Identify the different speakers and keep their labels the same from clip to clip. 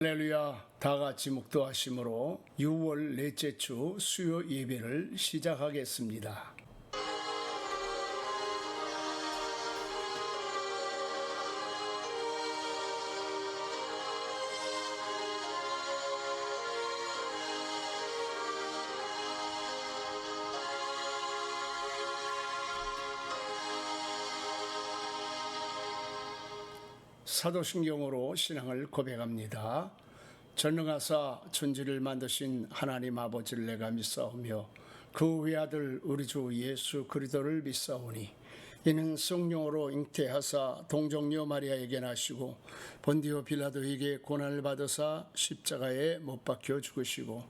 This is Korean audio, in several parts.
Speaker 1: 할렐루야, 다 같이 묵도하심으로 6월 넷째 주 수요 예배를 시작하겠습니다. 사도신경으로 신앙을 고백합니다. 전능하사 천지를 만드신 하나님 아버지를 내가 믿사오며 그 외아들 우리 주 예수 그리스도를 믿사오니 이는 성령으로 잉태하사 동정녀 마리아에게 나시고 본디오 빌라도에게 고난을 받으사 십자가에 못 박혀 죽으시고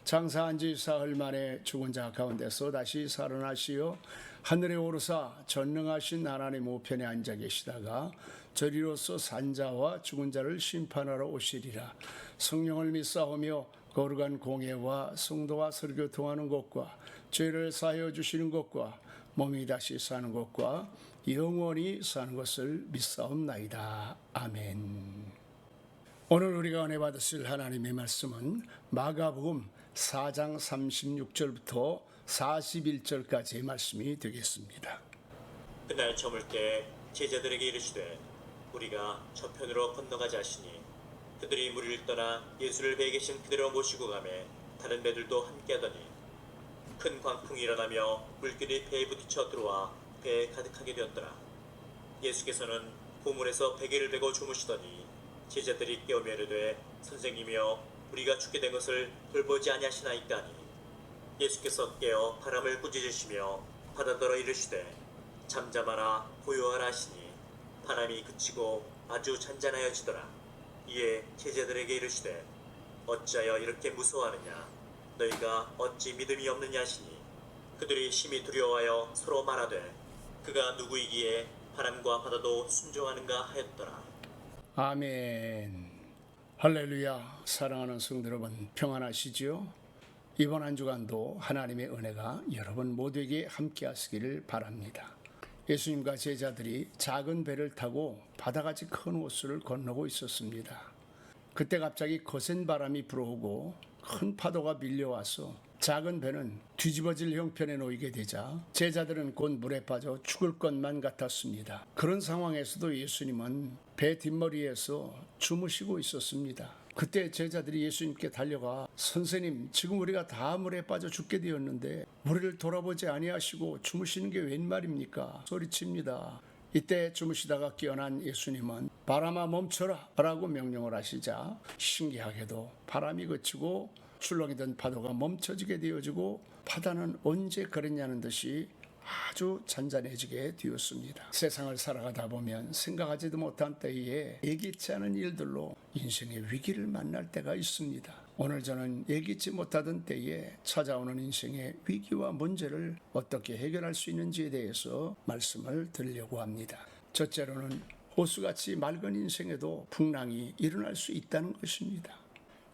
Speaker 1: 장사한 지 사흘 만에 죽은 자 가운데서 다시 살아나시어 하늘에 오르사 전능하신 하나님 우편에 앉아 계시다가 저리로서 산자와 죽은 자를 심판하러 오시리라. 성령을 믿사오며 거룩한 공예와 성도와 설교 통하는 것과 죄를 사하여 주시는 것과 몸이 다시 사는 것과 영원히 사는 것을 믿사옵나이다. 아멘. 오늘 우리가 은혜 받으실 하나님의 말씀은 마가복음 4장 36절부터 41절까지의 말씀이 되겠습니다.
Speaker 2: 그날 저물 때 제자들에게 이르시되 우리가 저편으로 건너가자 하시니 그들이 무리를 떠나 예수를 배에 계신 그대로 모시고 가매 다른 배들도 함께하더니 큰 광풍이 일어나며 물길이 배에 부딪혀 들어와 배에 가득하게 되었더라. 예수께서는 고물에서 베개를 베고 주무시더니 제자들이 깨우며 이르되 선생님이여 우리가 죽게 된 것을 돌보지 아니하시나이까 하니 예수께서 깨어 바람을 꾸짖으시며 바다더러 이르시되 잠잠하라 고요하라 하시니 바람이 그치고 아주 잔잔하여지더라. 이에 제자들에게 이르시되 어찌하여 이렇게 무서워하느냐 너희가 어찌 믿음이 없느냐 하시니 그들이 심히 두려워하여 서로 말하되 그가 누구이기에 바람과 바다도 순종하는가 하였더라.
Speaker 1: 아멘. 할렐루야. 사랑하는 성도 여러분, 평안하시지요? 이번 한 주간도 하나님의 은혜가 여러분 모두에게 함께 하시기를 바랍니다. 예수님과 제자들이 작은 배를 타고 바다같이 큰 호수를 건너고 있었습니다. 그때 갑자기 거센 바람이 불어오고 큰 파도가 밀려와서 작은 배는 뒤집어질 형편에 놓이게 되자 제자들은 곧 물에 빠져 죽을 것만 같았습니다. 그런 상황에서도 예수님은 배 뒷머리에서 주무시고 있었습니다. 그때 제자들이 예수님께 달려가 선생님, 지금 우리가 다 물에 빠져 죽게 되었는데 우리를 돌아보지 아니하시고 주무시는 게 웬 말입니까? 소리칩니다. 이때 주무시다가 깨어난 예수님은 바람아 멈춰라 라고 명령을 하시자 신기하게도 바람이 그치고 출렁이던 파도가 멈춰지게 되어지고 바다는 언제 그랬냐는 듯이 아주 잔잔해지게 되었습니다. 세상을 살아가다 보면 생각하지도 못한 때에 예기치 않은 일들로 인생의 위기를 만날 때가 있습니다. 오늘 저는 예기치 못하던 때에 찾아오는 인생의 위기와 문제를 어떻게 해결할 수 있는지에 대해서 말씀을 드리려고 합니다. 첫째로는 호수같이 맑은 인생에도 풍랑이 일어날 수 있다는 것입니다.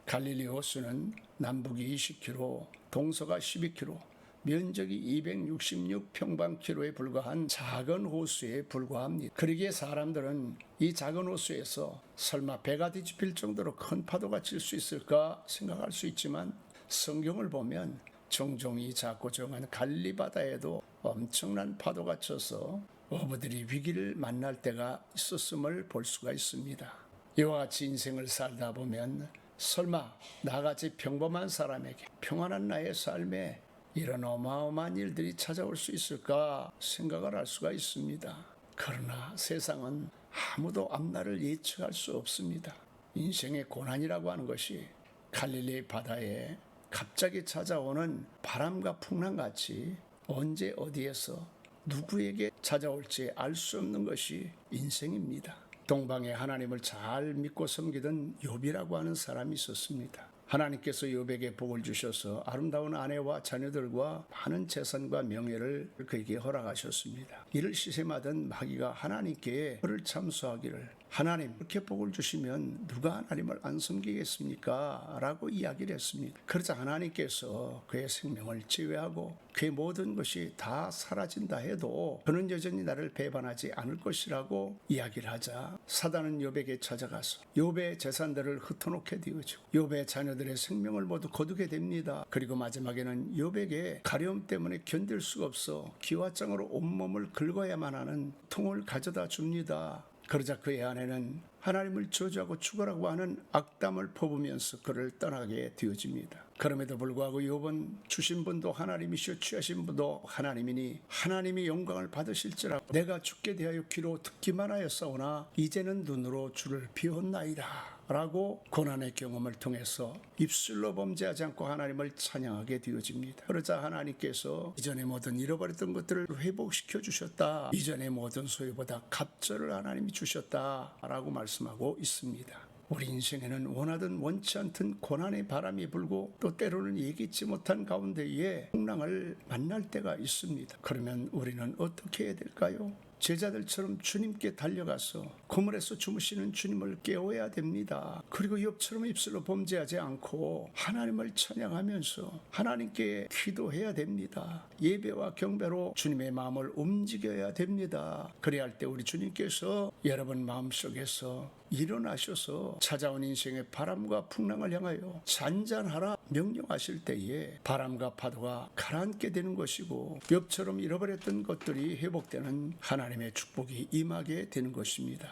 Speaker 1: 갈릴리 호수는 남북이 20km, 동서가 12km, 면적이 266평방키로에 불과한 작은 호수에 불과합니다. 그러기에 사람들은 이 작은 호수에서 설마 배가 뒤집힐 정도로 큰 파도가 칠 수 있을까 생각할 수 있지만 성경을 보면 종종 이 작고 정한 갈릴리 바다에도 엄청난 파도가 쳐서 어부들이 위기를 만날 때가 있었음을 볼 수가 있습니다. 이와 같이 인생을 살다 보면 설마 나같이 평범한 사람에게 평안한 나의 삶에 이런 어마어마한 일들이 찾아올 수 있을까 생각을 할 수가 있습니다. 그러나 세상은 아무도 앞날을 예측할 수 없습니다. 인생의 고난이라고 하는 것이 갈릴리 바다에 갑자기 찾아오는 바람과 풍랑같이 언제 어디에서 누구에게 찾아올지 알 수 없는 것이 인생입니다. 동방에 하나님을 잘 믿고 섬기던 욥이라고 하는 사람이 있었습니다. 하나님께서 욥에게 복을 주셔서 아름다운 아내와 자녀들과 많은 재산과 명예를 그에게 허락하셨습니다. 이를 시샘하던 마귀가 하나님께 그를 참소하기를 하나님 이렇게 복을 주시면 누가 하나님을 안 섬기겠습니까? 라고 이야기를 했습니다. 그러자 하나님께서 그의 생명을 제외하고 그의 모든 것이 다 사라진다 해도 그는 여전히 나를 배반하지 않을 것이라고 이야기를 하자 사단은 욥에게 찾아가서 욥의 재산들을 흩어놓게 되어지고 욥의 자녀들의 생명을 모두 거두게 됩니다. 그리고 마지막에는 욥에게 가려움 때문에 견딜 수가 없어 기와장으로 온몸을 긁어야만 하는 통을 가져다 줍니다. 그러자 그의 아내는 하나님을 저주하고 죽으라고 하는 악담을 퍼부면서 그를 떠나게 되어집니다. 그럼에도 불구하고 욥은 주신 분도 하나님이시오 취하신 분도 하나님이니 하나님이 영광을 받으실지라 내가 죽게 대하여 귀로 듣기만 하였사오나 이제는 눈으로 주를 비웠나이다 라고 고난의 경험을 통해서 입술로 범죄하지 않고 하나님을 찬양하게 되어집니다. 그러자 하나님께서 이전에 모든 잃어버렸던 것들을 회복시켜 주셨다. 이전의 모든 소유보다 갑절을 하나님이 주셨다 라고 말씀하고 있습니다. 우리 인생에는 원하든 원치 않든 고난의 바람이 불고 또 때로는 예기치 못한 가운데에 풍랑을 만날 때가 있습니다. 그러면 우리는 어떻게 해야 될까요? 제자들처럼 주님께 달려가서 그물에서 주무시는 주님을 깨워야 됩니다. 그리고 욥처럼 입술로 범죄하지 않고 하나님을 찬양하면서 하나님께 기도해야 됩니다. 예배와 경배로 주님의 마음을 움직여야 됩니다. 그래야 할 때 우리 주님께서 여러분 마음속에서 일어나셔서 찾아온 인생의 바람과 풍랑을 향하여 잔잔하라 명령하실 때에 바람과 파도가 가라앉게 되는 것이고 욥처럼 잃어버렸던 것들이 회복되는 하나님의 축복이 임하게 되는 것입니다.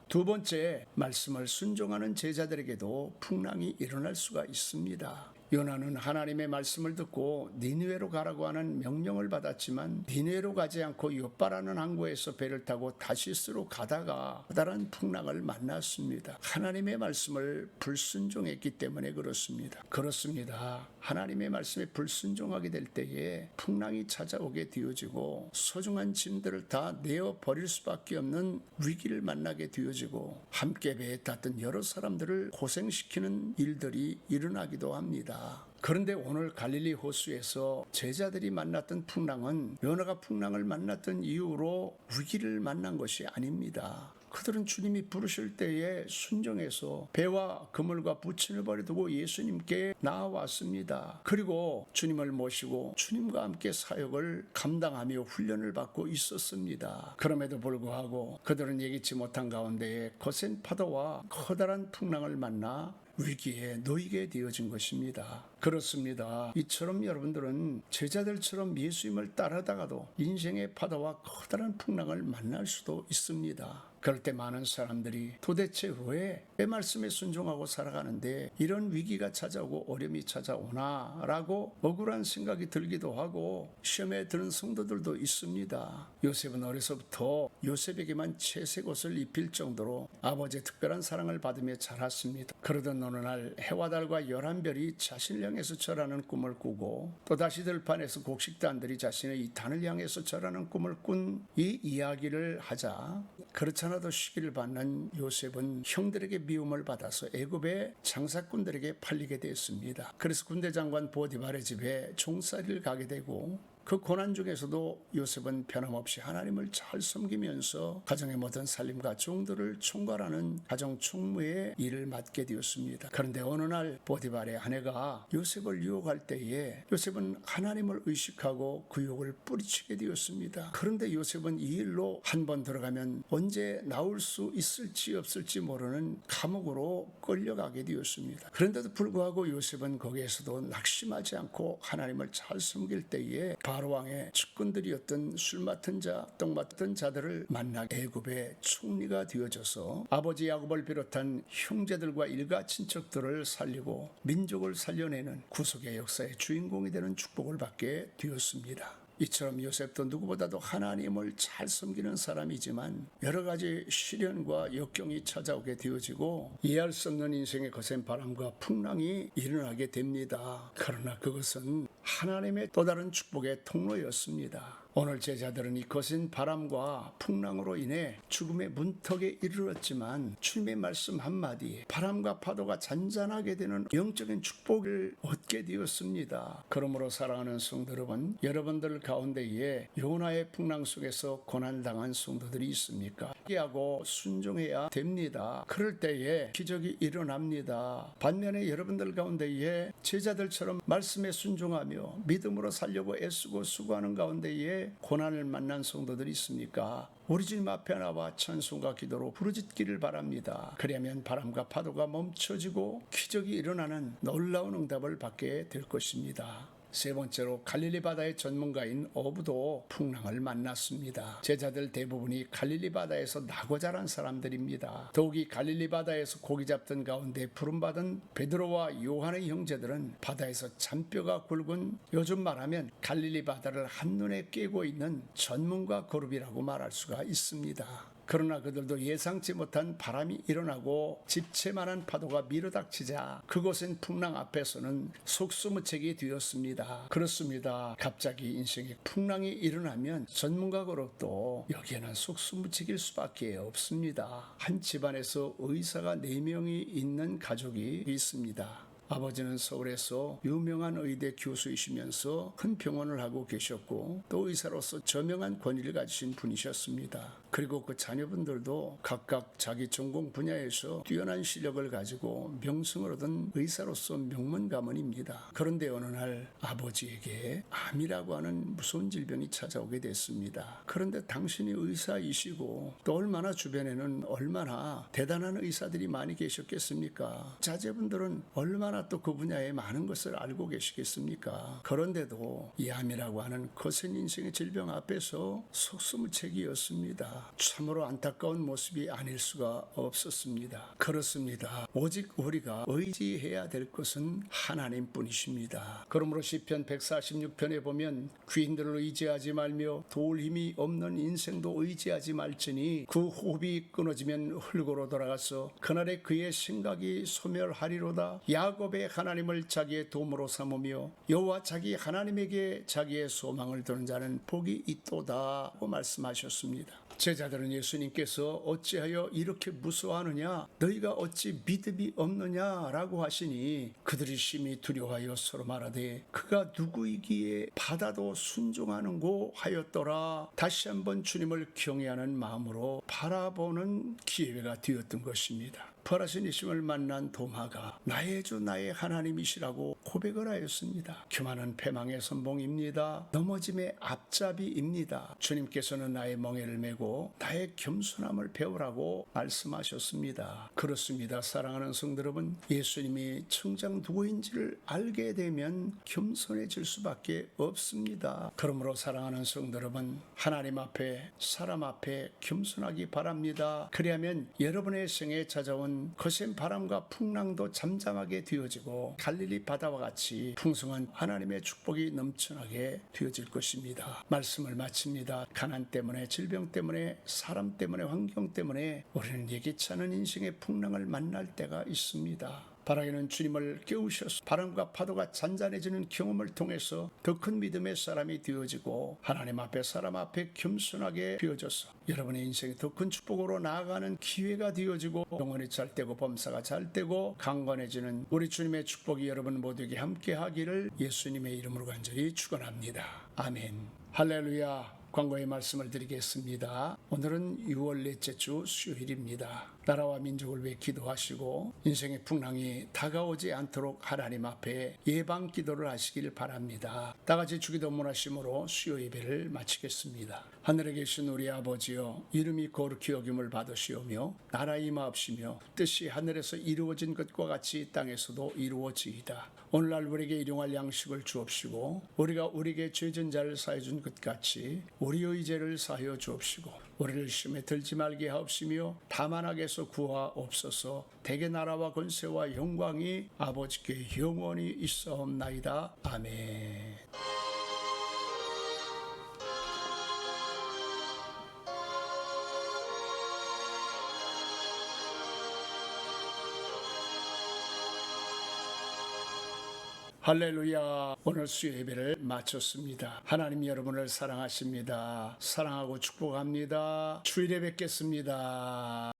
Speaker 1: 두 번째, 말씀을 순종하는 제자들에게도 풍랑이 일어날 수가 있습니다. 요나는 하나님의 말씀을 듣고 니느웨로 가라고 하는 명령을 받았지만 니느웨로 가지 않고 욥바라는 항구에서 배를 타고 다시스로 가다가 커다란 풍랑을 만났습니다. 하나님의 말씀을 불순종했기 때문에 그렇습니다. 하나님의 말씀에 불순종하게 될 때에 풍랑이 찾아오게 되어지고 소중한 짐들을 다 내어 버릴 수밖에 없는 위기를 만나게 되어지고 함께 배에 탔던 여러 사람들을 고생시키는 일들이 일어나기도 합니다. 그런데 오늘 갈릴리 호수에서 제자들이 만났던 풍랑은 요나가 풍랑을 만났던 이후로 위기를 만난 것이 아닙니다. 그들은 주님이 부르실 때에 순종해서 배와 그물과 부친을 버려두고 예수님께 나아왔습니다. 그리고 주님을 모시고 주님과 함께 사역을 감당하며 훈련을 받고 있었습니다. 그럼에도 불구하고 그들은 예기치 못한 가운데에 거센 파도와 커다란 풍랑을 만나 위기에 놓이게 되어진 것입니다. 그렇습니다. 이처럼 여러분들은 제자들처럼 예수님을 따르다가도 인생의 파도와 커다란 풍랑을 만날 수도 있습니다. 그럴 때 많은 사람들이 도대체 왜 내 말씀에 순종하고 살아가는데 이런 위기가 찾아오고 어려움이 찾아오나 라고 억울한 생각이 들기도 하고 시험에 드는 성도들도 있습니다. 요셉은 어려서부터 요셉에게만 채색 옷을 입힐 정도로 아버지의 특별한 사랑을 받으며 자랐습니다. 그러던 어느 날 해와 달과 11별이 자신을 향해서 절하는 꿈을 꾸고 또다시 들판에서 곡식단들이 자신의 이 단을 향해서 절하는 꿈을 꾼 이 이야기를 하자 그렇지 않아도 시기를 받는 요셉은 형들에게 미움을 받아서 애굽의 장사꾼들에게 팔리게 되었습니다. 그래서 군대장관 보디발의 집에 종살이를 가게 되고 그 고난 중에서도 요셉은 변함없이 하나님을 잘 섬기면서 가정의 모든 살림과 종들을 총괄하는 가정 총무의 일을 맡게 되었습니다. 그런데 어느 날 보디발의 아내가 요셉을 유혹할 때에 요셉은 하나님을 의식하고 그 유혹을 뿌리치게 되었습니다. 그런데 요셉은 이 일로 한 번 들어가면 언제 나올 수 있을지 없을지 모르는 감옥으로 끌려가게 되었습니다. 그런데도 불구하고 요셉은 거기에서도 낙심하지 않고 하나님을 잘 섬길 때에 바로왕의 측근들이었던 술 맡은 자, 떡 맡은 자들을 만나 애굽의 총리가 되어져서 아버지 야곱을 비롯한 형제들과 일가 친척들을 살리고 민족을 살려내는 구속의 역사의 주인공이 되는 축복을 받게 되었습니다. 이처럼 요셉도 누구보다도 하나님을 잘 섬기는 사람이지만 여러 가지 시련과 역경이 찾아오게 되어지고 이해할 수 없는 인생의 거센 바람과 풍랑이 일어나게 됩니다. 그러나 그것은 하나님의 또 다른 축복의 통로였습니다. 오늘 제자들은 이 거센 바람과 풍랑으로 인해 죽음의 문턱에 이르렀지만 주님의 말씀 한마디에 바람과 파도가 잔잔하게 되는 영적인 축복을 얻게 되었습니다. 그러므로 사랑하는 성도 여러분, 여러분들 가운데에 요나의 풍랑 속에서 고난당한 성도들이 있습니까? 하고 순종해야 됩니다. 그럴 때에 기적이 일어납니다. 반면에 여러분들 가운데에 제자들처럼 말씀에 순종하며 기도하며 믿음으로 살려고 애쓰고 수고하는 가운데에 고난을 만난 성도들이 있습니까? 우리 주님 앞에 나와 찬송과 기도로 부르짖기를 바랍니다. 그리하면 바람과 파도가 멈춰지고 기적이 일어나는 놀라운 응답을 받게 될 것입니다. 세 번째로 갈릴리 바다의 전문가인 어부도 풍랑을 만났습니다. 제자들 대부분이 갈릴리 바다에서 나고 자란 사람들입니다. 더욱이 갈릴리 바다에서 고기 잡던 가운데 부름받은 베드로와 요한의 형제들은 바다에서 잔뼈가 굵은, 요즘 말하면 갈릴리 바다를 한눈에 깨고 있는 전문가 그룹이라고 말할 수가 있습니다. 그러나 그들도 예상치 못한 바람이 일어나고 집채만한 파도가 밀어닥치자 그곳엔 풍랑 앞에서는 속수무책이 되었습니다. 그렇습니다. 갑자기 인생에 풍랑이 일어나면 전문가 그룹도 여기에는 속수무책일 수밖에 없습니다. 한 집안에서 의사가 4명이 있는 가족이 있습니다. 아버지는 서울에서 유명한 의대 교수이시면서 큰 병원을 하고 계셨고 또 의사로서 저명한 권위를 가지신 분이셨습니다. 그리고 그 자녀분들도 각각 자기 전공 분야에서 뛰어난 실력을 가지고 명성을 얻은 의사로서 명문가문입니다. 그런데 어느 날 아버지에게 암이라고 하는 무서운 질병이 찾아오게 됐습니다. 그런데 당신이 의사이시고 또 얼마나 주변에는 얼마나 대단한 의사들이 많이 계셨겠습니까? 자제분들은 얼마나 또 그 분야에 많은 것을 알고 계시겠습니까? 그런데도 이 암이라고 하는 거센 인생의 질병 앞에서 속수무책이었습니다. 참으로 안타까운 모습이 아닐 수가 없었습니다. 그렇습니다. 오직 우리가 의지해야 될 것은 하나님뿐이십니다. 그러므로 시편 146편에 보면 귀인들을 의지하지 말며 도울 힘이 없는 인생도 의지하지 말지니 그 호흡이 끊어지면 흙으로 돌아가서 그날에 그의 생각이 소멸하리로다. 야곱의 하나님을 자기의 도움으로 삼으며 여호와 자기 하나님에게 자기의 소망을 두는 자는 복이 있도다고 말씀하셨습니다. 제자들은 예수님께서 어찌하여 이렇게 무서워하느냐, 너희가 어찌 믿음이 없느냐라고 하시니 그들이 심히 두려워하여 서로 말하되 그가 누구이기에 바다도 순종하는고 하였더라. 다시 한번 주님을 경외하는 마음으로 바라보는 기회가 되었던 것입니다. 부활하신 예수님을 만난 도마가 나의 주 나의 하나님이시라고 고백을 하였습니다. 교만은 패망의 선봉입니다. 넘어짐의 앞잡이입니다. 주님께서는 나의 멍에를 메고 나의 겸손함을 배우라고 말씀하셨습니다. 그렇습니다. 사랑하는 성도 여러분, 예수님이 청장 누구인지를 알게 되면 겸손해질 수밖에 없습니다. 그러므로 사랑하는 성도 여러분, 하나님 앞에 사람 앞에 겸손하기 바랍니다. 그리하면 여러분의 생에 찾아온 거센 바람과 풍랑도 잠잠하게 되어지고 갈릴리 바다와 같이 풍성한 하나님의 축복이 넘쳐나게 되어질 것입니다. 말씀을 마칩니다. 가난 때문에, 질병 때문에, 사람 때문에, 환경 때문에 우리는 예기치 않은 인생의 풍랑을 만날 때가 있습니다. 바라기는 주님을 깨우셔서 바람과 파도가 잔잔해지는 경험을 통해서 더 큰 믿음의 사람이 되어지고 하나님 앞에 사람 앞에 겸손하게 되어져서 여러분의 인생이 더 큰 축복으로 나아가는 기회가 되어지고 영혼이 잘되고 범사가 잘되고 강건해지는 우리 주님의 축복이 여러분 모두에게 함께하기를 예수님의 이름으로 간절히 축원합니다. 아멘. 할렐루야. 광고의 말씀을 드리겠습니다. 오늘은 6월 넷째 주 수요일입니다. 나라와 민족을 위해 기도하시고 인생의 풍랑이 다가오지 않도록 하나님 앞에 예방 기도를 하시길 바랍니다. 다 같이 주기도 문하심으로 수요 예배를 마치겠습니다. 하늘에 계신 우리 아버지여, 이름이 거룩히 여김을 받으시오며 나라 임하옵시며 뜻이 하늘에서 이루어진 것과 같이 땅에서도 이루어지이다. 오늘날 우리에게 일용할 양식을 주옵시고 우리가 우리에게 죄진 자를 사해 준 것 같이 우리의 죄를 사하여 주옵시고 우리를 시험에 들지 말게 하옵시며 다만 악에서 구하옵소서. 대개 나라와 권세와 영광이 아버지께 영원히 있사옵나이다. 아멘. 할렐루야. 오늘 수요 예배를 마쳤습니다. 하나님 여러분을 사랑하십니다. 사랑하고 축복합니다. 주일에 뵙겠습니다.